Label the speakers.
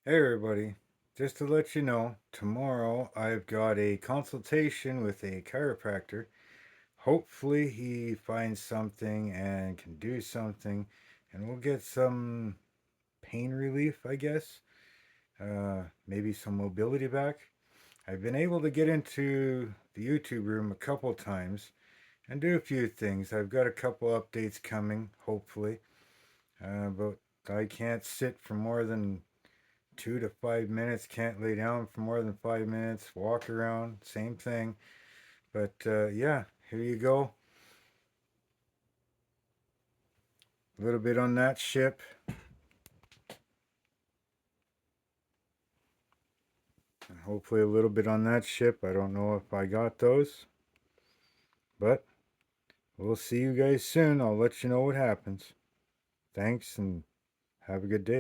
Speaker 1: Hey everybody, just to let you know, tomorrow I've got a consultation with a chiropractor. Hopefully he finds something and can do something and we'll get some pain relief, I guess. Maybe some mobility back. I've been able to get into the YouTube room a couple times and do a few things. I've got a couple updates coming, hopefully. But I can't sit for more than 2 to 5 minutes. Can't lay down for more than 5 minutes. Walk around, same thing. But yeah, here you go. A little bit on that ship. And hopefully a little bit on that ship. I don't know if I got those. But we'll see you guys soon. I'll let you know what happens. Thanks and have a good day.